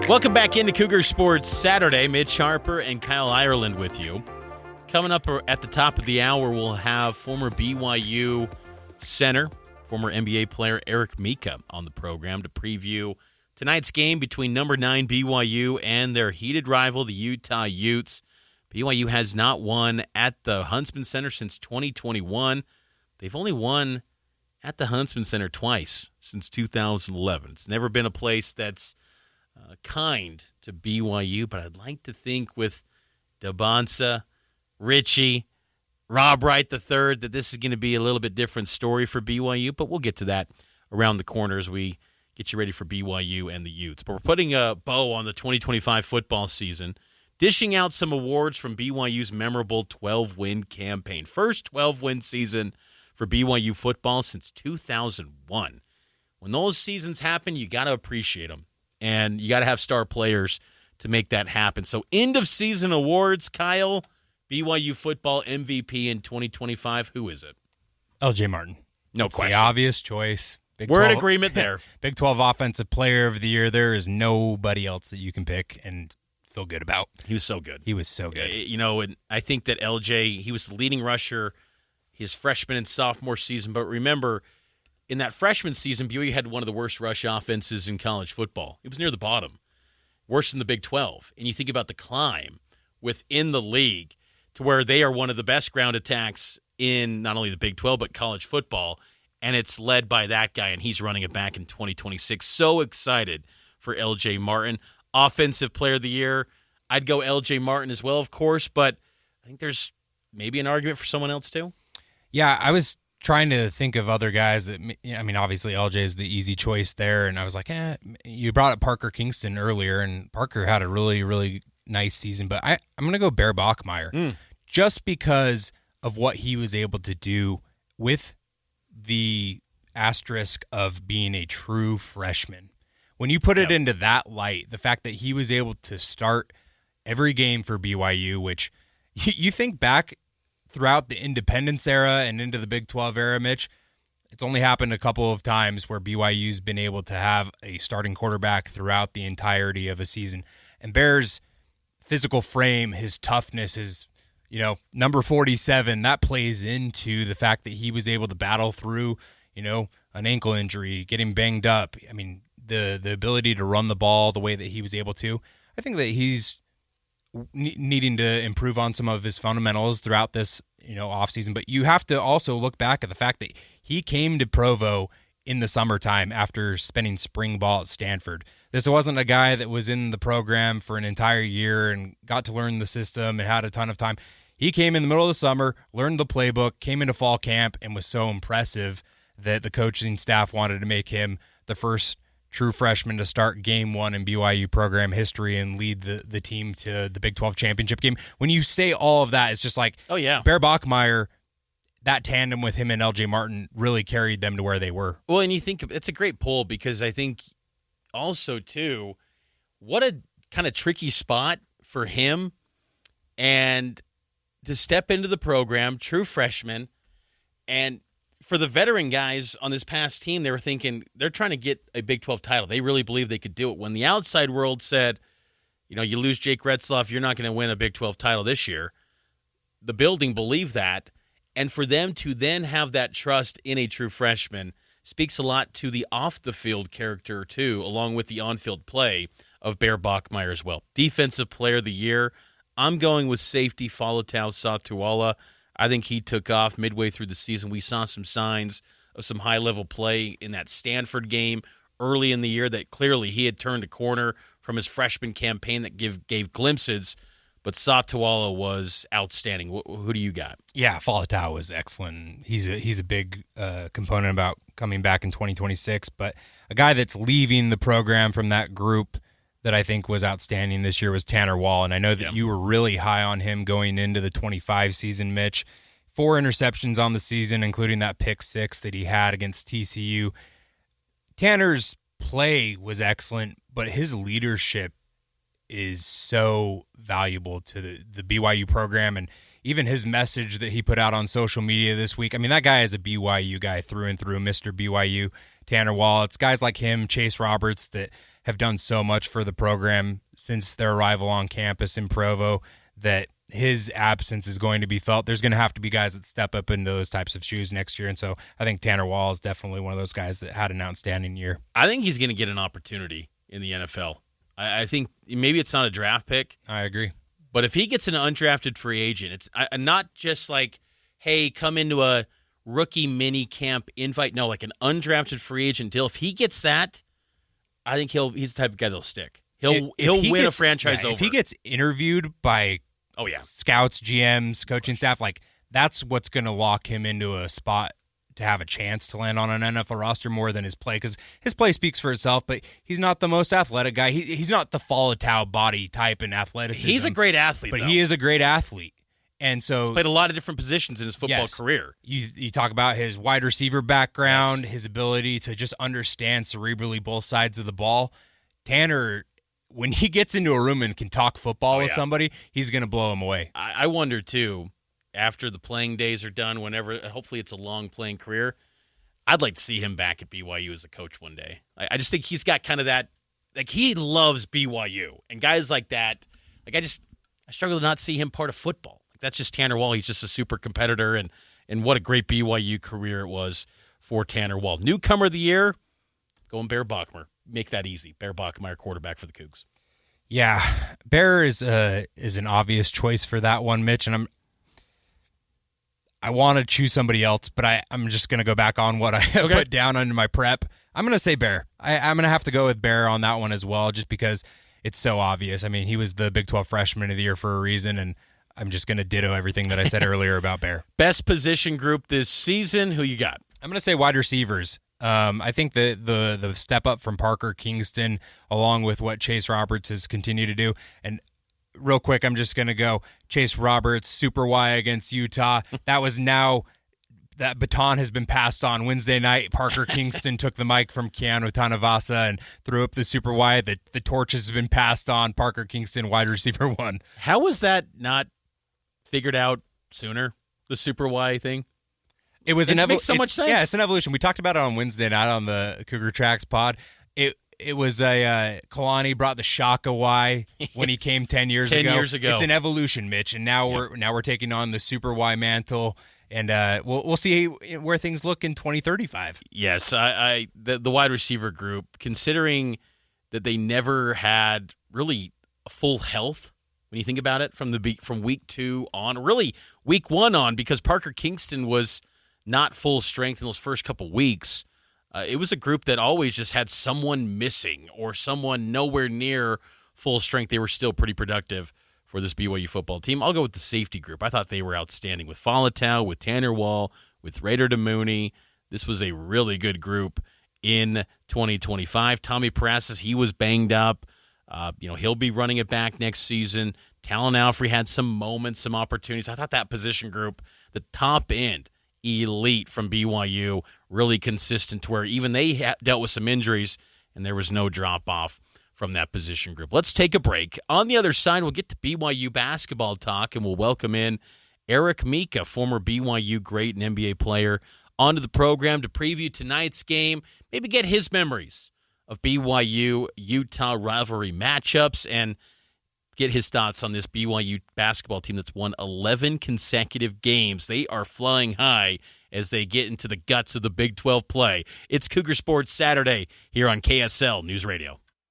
Welcome back into Cougar Sports Saturday. Mitch, Harper, and Kyle Ireland with you. Coming up at the top of the hour, we'll have former BYU center, former NBA player Eric Mika on the program to preview tonight's game between number 9 BYU and their heated rival, the Utah Utes. BYU has not won at the Huntsman Center since 2021. They've only won at the Huntsman Center twice since 2011. It's never been a place that's kind to BYU, but I'd like to think with Dabonsa, Richie, Rob Wright III, that this is going to be a little bit different story for BYU, but we'll get to that around the corner as we get you ready for BYU and the Utes. But we're putting a bow on the 2025 football season, dishing out some awards from BYU's memorable 12-win campaign. First 12-win season for BYU football since 2001. When those seasons happen, you got to appreciate them. And you got to have star players to make that happen. So end-of-season awards, Kyle, BYU football MVP in 2025, who is it? LJ Martin. No It's question. The obvious choice. We're in agreement there. Big 12 Offensive Player of the Year. There is nobody else that you can pick and feel good about. He was so good. He was so good. And I think that LJ, he was the leading rusher his freshman and sophomore season. But remember, in that freshman season, BYU had one of the worst rush offenses in college football. It was near the bottom, worse than the Big 12. And you think about the climb within the league to where they are one of the best ground attacks in not only the Big 12 but college football, and it's led by that guy, and he's running it back in 2026. So excited for LJ Martin. Offensive Player of the Year, I'd go LJ Martin as well, of course, but I think there's maybe an argument for someone else too. Yeah, I was trying to think of other guys that, I mean, obviously LJ is the easy choice there, and I was like, you brought up Parker Kingston earlier, and Parker had a really, really nice season, but I'm going to go Bear Bachmeier just because of what he was able to do with the asterisk of being a true freshman. When you put it into that light, the fact that he was able to start every game for BYU, which you think back throughout the independence era and into the Big 12 era, Mitch, it's only happened a couple of times where BYU's been able to have a starting quarterback throughout the entirety of a season. And Bear's physical frame, his toughness, his number 47, that plays into the fact that he was able to battle through, an ankle injury, getting banged up. I mean, the ability to run the ball the way that he was able to. I think that he's needing to improve on some of his fundamentals throughout this, offseason. But you have to also look back at the fact that he came to Provo in the summertime after spending spring ball at Stanford. This wasn't a guy that was in the program for an entire year and got to learn the system and had a ton of time. He came in the middle of the summer, learned the playbook, came into fall camp, and was so impressive that the coaching staff wanted to make him the first true freshman to start game one in BYU program history and lead the team to the Big 12 championship game. When you say all of that, it's just like, oh yeah, Bear Bachmeier, that tandem with him and LJ Martin really carried them to where they were. Well, and you think it's a great poll because I think also too, what a kind of tricky spot for him and to step into the program, true freshman, and for the veteran guys on this past team, they were thinking they're trying to get a Big 12 title. They really believe they could do it. When the outside world said, you lose Jake Retzloff, you're not going to win a Big 12 title this year, the building believed that. And for them to then have that trust in a true freshman speaks a lot to the off-the-field character, too, along with the on-field play of Bear Bachmeier as well. Defensive Player of the Year, I'm going with safety Faletau Satuala. I think he took off midway through the season. We saw some signs of some high-level play in that Stanford game early in the year that clearly he had turned a corner from his freshman campaign that gave glimpses, but Satuala was outstanding. Who do you got? Yeah, Faletau was excellent. He's a big component about coming back in 2026, but a guy that's leaving the program from that group that I think was outstanding this year was Tanner Wall, and I know that you were really high on him going into the 25 season, Mitch. 4 interceptions on the season, including that pick 6 that he had against TCU. Tanner's play was excellent, but his leadership is so valuable to the BYU program, and even his message that he put out on social media this week. I mean, that guy is a BYU guy through and through, Mr. BYU, Tanner Wall. It's guys like him, Chase Roberts, that have done so much for the program since their arrival on campus in Provo that his absence is going to be felt. There's going to have to be guys that step up into those types of shoes next year. And so I think Tanner Wall is definitely one of those guys that had an outstanding year. I think he's going to get an opportunity in the NFL. I think maybe it's not a draft pick. I agree. But if he gets an undrafted free agent, it's not just like, hey, come into a rookie mini camp invite. No, like an undrafted free agent deal. If he gets that, I think he's the type of guy that'll stick. He'll win a franchise over. If he gets interviewed by scouts, GMs, coaching staff, like that's what's going to lock him into a spot to have a chance to land on an NFL roster more than his play, because his play speaks for itself, but he's not the most athletic guy. He's not the Falatau body type in athleticism. He's a great athlete, but he is a great athlete. And so he's played a lot of different positions in his football career. You talk about his wide receiver background, his ability to just understand cerebrally both sides of the ball. Tanner, when he gets into a room and can talk football with somebody, he's going to blow him away. I wonder, too, after the playing days are done, hopefully it's a long playing career, I'd like to see him back at BYU as a coach one day. I just think he's got kind of that, like he loves BYU. And guys like that, like I struggle to not see him part of football. That's just Tanner Wall. He's just a super competitor, and what a great BYU career it was for Tanner Wall. Newcomer of the year, going Bear Bachmer. Make that easy. Bear Bachmeyer, quarterback for the Cougs. Yeah, Bear is an obvious choice for that one, Mitch, and I want to choose somebody else, but I'm just going to go back on what I put down under my prep. I'm going to say Bear. I'm going to have to go with Bear on that one as well, just because it's so obvious. I mean, he was the Big 12 Freshman of the Year for a reason, and I'm just going to ditto everything that I said earlier about Bear. Best position group this season, who you got? I'm going to say wide receivers. I think the step up from Parker Kingston, along with what Chase Roberts has continued to do, and real quick, I'm just going to go Chase Roberts, Super Y against Utah. That baton has been passed on Wednesday night. Parker Kingston took the mic from Keanu Tanavasa and threw up the Super Y. The torch has been passed on. Parker Kingston, wide receiver 1. How was that not figured out sooner, the Super Y thing? It makes so much sense. Yeah, it's an evolution. We talked about it on Wednesday night on the Cougar Tracks pod. It was Kalani brought the Shaka Y when he came 10 years ago. 10 years ago. It's an evolution, Mitch, and now we're taking on the Super Y mantle, and we'll see where things look in 2035. Yes, the wide receiver group, considering that they never had really a full health. When you think about it, from week 2 on, really week 1 on, because Parker Kingston was not full strength in those first couple weeks. It was a group that always just had someone missing or someone nowhere near full strength. They were still pretty productive for this BYU football team. I'll go with the safety group. I thought they were outstanding with Falatau, with Tanner Wall, with Raider DeMooney. This was a really good group in 2025. Tommy Parasis, he was banged up. He'll be running it back next season. Talon Alfrey had some moments, some opportunities. I thought that position group, the top end, elite from BYU, really consistent to where even they dealt with some injuries and there was no drop-off from that position group. Let's take a break. On the other side, we'll get to BYU basketball talk, and we'll welcome in Eric Mika, former BYU great and NBA player, onto the program to preview tonight's game, maybe get his memories of BYU-Utah rivalry matchups, and get his thoughts on this BYU basketball team that's won 11 consecutive games. They are flying high as they get into the guts of the Big 12 play. It's Cougar Sports Saturday here on KSL News Radio.